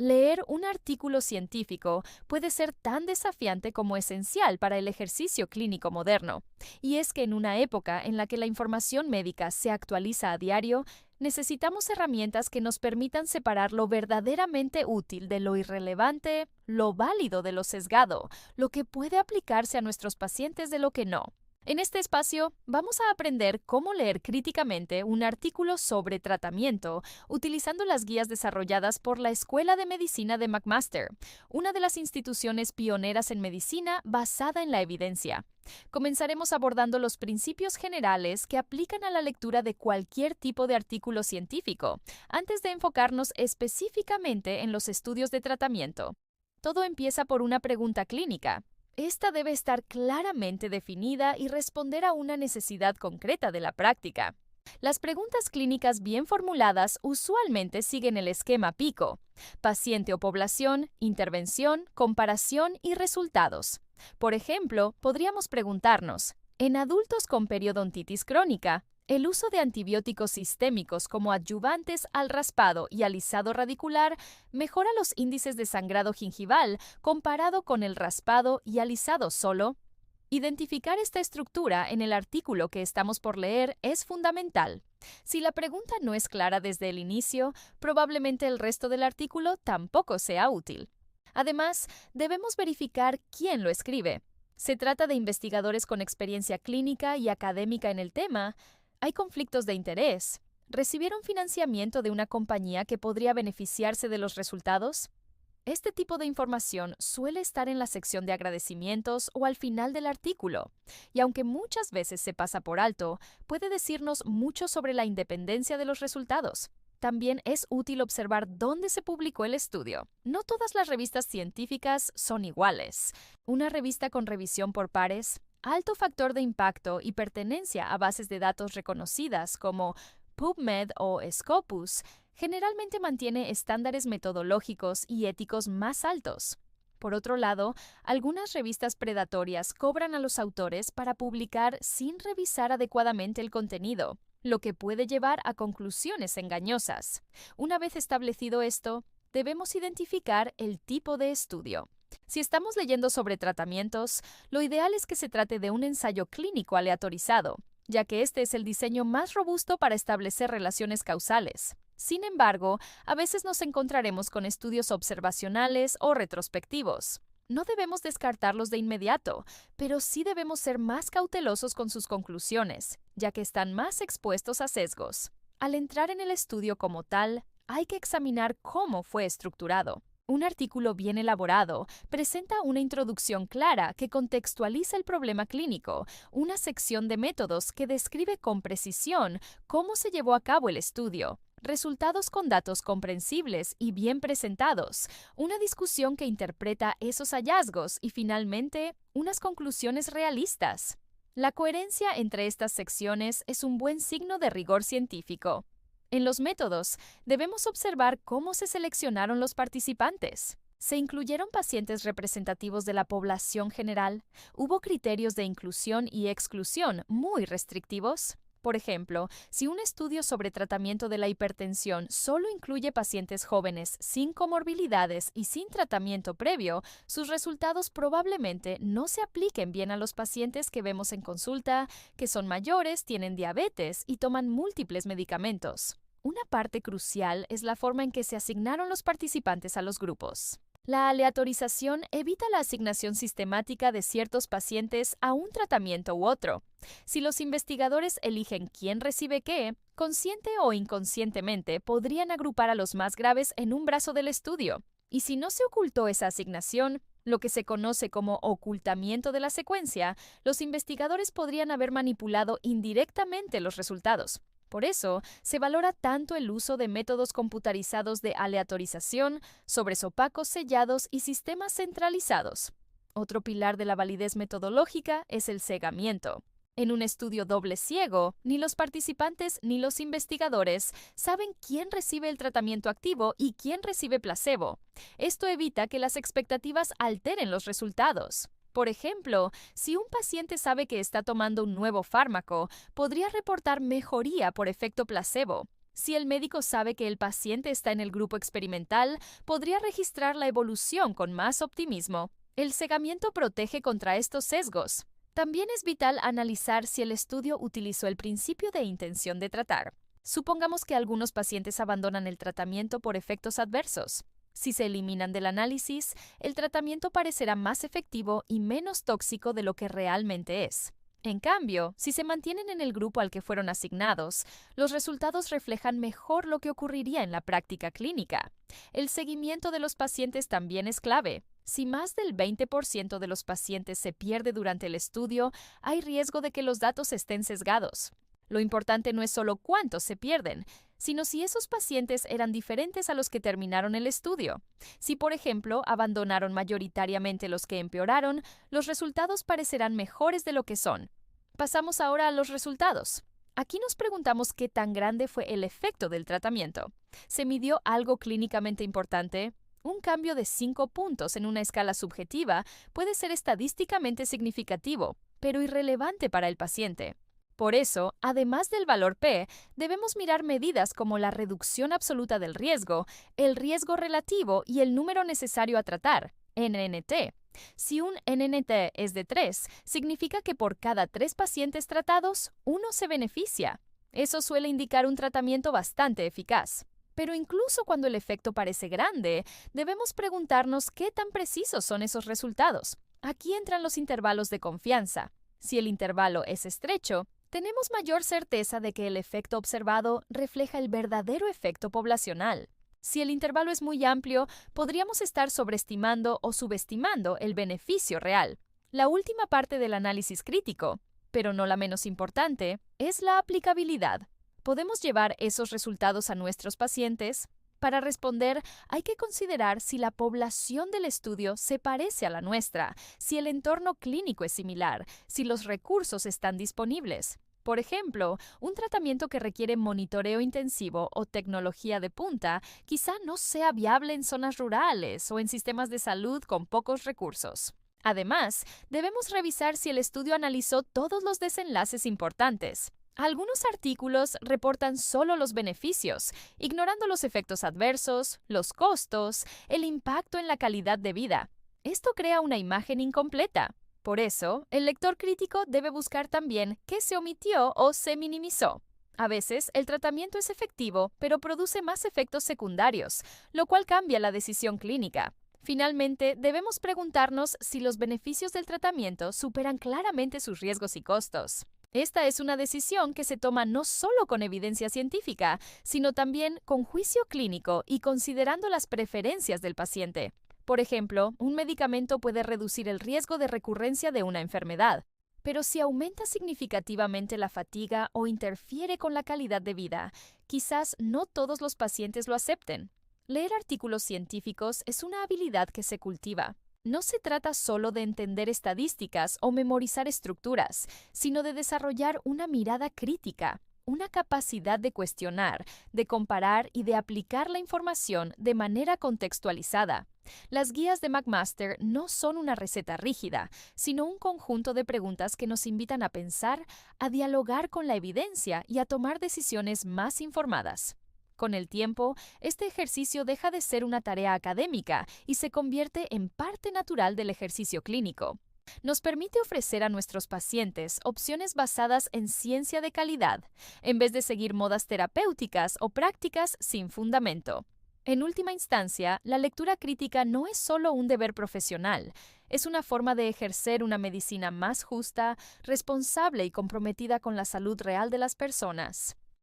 Leer un artículo científico puede ser tan desafiante como esencial para el ejercicio clínico moderno. Y es que en una época en la que la información médica se actualiza a diario, necesitamos herramientas que nos permitan separar lo verdaderamente útil de lo irrelevante, lo válido de lo sesgado, lo que puede aplicarse a nuestros pacientes de lo que no. En este espacio vamos a aprender cómo leer críticamente un artículo sobre tratamiento utilizando las guías desarrolladas por la Escuela de Medicina de McMaster, una de las instituciones pioneras en medicina basada en la evidencia. Comenzaremos abordando los principios generales que aplican a la lectura de cualquier tipo de artículo científico, antes de enfocarnos específicamente en los estudios de tratamiento. Todo empieza por una pregunta clínica. Esta debe estar claramente definida y responder a una necesidad concreta de la práctica. Las preguntas clínicas bien formuladas usualmente siguen el esquema PICO: paciente o población, intervención, comparación y resultados. Por ejemplo, podríamos preguntarnos, en adultos con periodontitis crónica, ¿el uso de antibióticos sistémicos como adyuvantes al raspado y alisado radicular mejora los índices de sangrado gingival comparado con el raspado y alisado solo? Identificar esta estructura en el artículo que estamos por leer es fundamental. Si la pregunta no es clara desde el inicio, probablemente el resto del artículo tampoco sea útil. Además, debemos verificar quién lo escribe. ¿Se trata de investigadores con experiencia clínica y académica en el tema? ¿Hay conflictos de interés? ¿Recibieron financiamiento de una compañía que podría beneficiarse de los resultados? Este tipo de información suele estar en la sección de agradecimientos o al final del artículo, y aunque muchas veces se pasa por alto, puede decirnos mucho sobre la independencia de los resultados. También es útil observar dónde se publicó el estudio. No todas las revistas científicas son iguales. Una revista con revisión por pares, alto factor de impacto y pertenencia a bases de datos reconocidas como PubMed o Scopus generalmente mantiene estándares metodológicos y éticos más altos. Por otro lado, algunas revistas predatorias cobran a los autores para publicar sin revisar adecuadamente el contenido, lo que puede llevar a conclusiones engañosas. Una vez establecido esto, debemos identificar el tipo de estudio. Si estamos leyendo sobre tratamientos, lo ideal es que se trate de un ensayo clínico aleatorizado, ya que este es el diseño más robusto para establecer relaciones causales. Sin embargo, a veces nos encontraremos con estudios observacionales o retrospectivos. No debemos descartarlos de inmediato, pero sí debemos ser más cautelosos con sus conclusiones, ya que están más expuestos a sesgos. Al entrar en el estudio como tal, hay que examinar cómo fue estructurado. Un artículo bien elaborado presenta una introducción clara que contextualiza el problema clínico, una sección de métodos que describe con precisión cómo se llevó a cabo el estudio, resultados con datos comprensibles y bien presentados, una discusión que interpreta esos hallazgos y, finalmente, unas conclusiones realistas. La coherencia entre estas secciones es un buen signo de rigor científico. En los métodos, debemos observar cómo se seleccionaron los participantes. ¿Se incluyeron pacientes representativos de la población general? ¿Hubo criterios de inclusión y exclusión muy restrictivos? Por ejemplo, si un estudio sobre tratamiento de la hipertensión solo incluye pacientes jóvenes sin comorbilidades y sin tratamiento previo, sus resultados probablemente no se apliquen bien a los pacientes que vemos en consulta, que son mayores, tienen diabetes y toman múltiples medicamentos. Una parte crucial es la forma en que se asignaron los participantes a los grupos. La aleatorización evita la asignación sistemática de ciertos pacientes a un tratamiento u otro. Si los investigadores eligen quién recibe qué, consciente o inconscientemente podrían agrupar a los más graves en un brazo del estudio. Y si no se ocultó esa asignación, lo que se conoce como ocultamiento de la secuencia, los investigadores podrían haber manipulado indirectamente los resultados. Por eso, se valora tanto el uso de métodos computarizados de aleatorización, sobres opacos sellados y sistemas centralizados. Otro pilar de la validez metodológica es el cegamiento. En un estudio doble ciego, ni los participantes ni los investigadores saben quién recibe el tratamiento activo y quién recibe placebo. Esto evita que las expectativas alteren los resultados. Por ejemplo, si un paciente sabe que está tomando un nuevo fármaco, podría reportar mejoría por efecto placebo, Si el médico sabe que el paciente está en el grupo experimental, podría registrar la evolución con más optimismo. El cegamiento protege contra estos sesgos. También es vital analizar si el estudio utilizó el principio de intención de tratar. Supongamos que algunos pacientes abandonan el tratamiento por efectos adversos. Si se eliminan del análisis, el tratamiento parecerá más efectivo y menos tóxico de lo que realmente es. En cambio, si se mantienen en el grupo al que fueron asignados, los resultados reflejan mejor lo que ocurriría en la práctica clínica. El seguimiento de los pacientes también es clave. Si más del 20% de los pacientes se pierde durante el estudio, hay riesgo de que los datos estén sesgados. Lo importante no es solo cuántos se pierden, sino si esos pacientes eran diferentes a los que terminaron el estudio. Si, por ejemplo, abandonaron mayoritariamente los que empeoraron, los resultados parecerán mejores de lo que son. Pasamos ahora a los resultados. Aquí nos preguntamos qué tan grande fue el efecto del tratamiento. ¿Se midió algo clínicamente importante? Un cambio de 5 puntos en una escala subjetiva puede ser estadísticamente significativo, pero irrelevante para el paciente. Por eso, además del valor P, debemos mirar medidas como la reducción absoluta del riesgo, el riesgo relativo y el número necesario a tratar, NNT. Si un NNT es de 3, significa que por cada 3 pacientes tratados, uno se beneficia. Eso suele indicar un tratamiento bastante eficaz. Pero incluso cuando el efecto parece grande, debemos preguntarnos qué tan precisos son esos resultados. Aquí entran los intervalos de confianza. Si el intervalo es estrecho, tenemos mayor certeza de que el efecto observado refleja el verdadero efecto poblacional. Si el intervalo es muy amplio, podríamos estar sobreestimando o subestimando el beneficio real. La última parte del análisis crítico, pero no la menos importante, es la aplicabilidad. ¿Podemos llevar esos resultados a nuestros pacientes? Para responder, hay que considerar si la población del estudio se parece a la nuestra, si el entorno clínico es similar, si los recursos están disponibles. Por ejemplo, un tratamiento que requiere monitoreo intensivo o tecnología de punta quizá no sea viable en zonas rurales o en sistemas de salud con pocos recursos. Además, debemos revisar si el estudio analizó todos los desenlaces importantes. Algunos artículos reportan solo los beneficios, ignorando los efectos adversos, los costos, el impacto en la calidad de vida. Esto crea una imagen incompleta. Por eso, el lector crítico debe buscar también qué se omitió o se minimizó. A veces, el tratamiento es efectivo, pero produce más efectos secundarios, lo cual cambia la decisión clínica. Finalmente, debemos preguntarnos si los beneficios del tratamiento superan claramente sus riesgos y costos. Esta es una decisión que se toma no solo con evidencia científica, sino también con juicio clínico y considerando las preferencias del paciente. Por ejemplo, un medicamento puede reducir el riesgo de recurrencia de una enfermedad, pero si aumenta significativamente la fatiga o interfiere con la calidad de vida, quizás no todos los pacientes lo acepten. Leer artículos científicos es una habilidad que se cultiva. No se trata solo de entender estadísticas o memorizar estructuras, sino de desarrollar una mirada crítica, una capacidad de cuestionar, de comparar y de aplicar la información de manera contextualizada. Las guías de McMaster no son una receta rígida, sino un conjunto de preguntas que nos invitan a pensar, a dialogar con la evidencia y a tomar decisiones más informadas. Con el tiempo, este ejercicio deja de ser una tarea académica y se convierte en parte natural del ejercicio clínico. Nos permite ofrecer a nuestros pacientes opciones basadas en ciencia de calidad, en vez de seguir modas terapéuticas o prácticas sin fundamento. En última instancia, la lectura crítica no es solo un deber profesional, es una forma de ejercer una medicina más justa, responsable y comprometida con la salud real de las personas.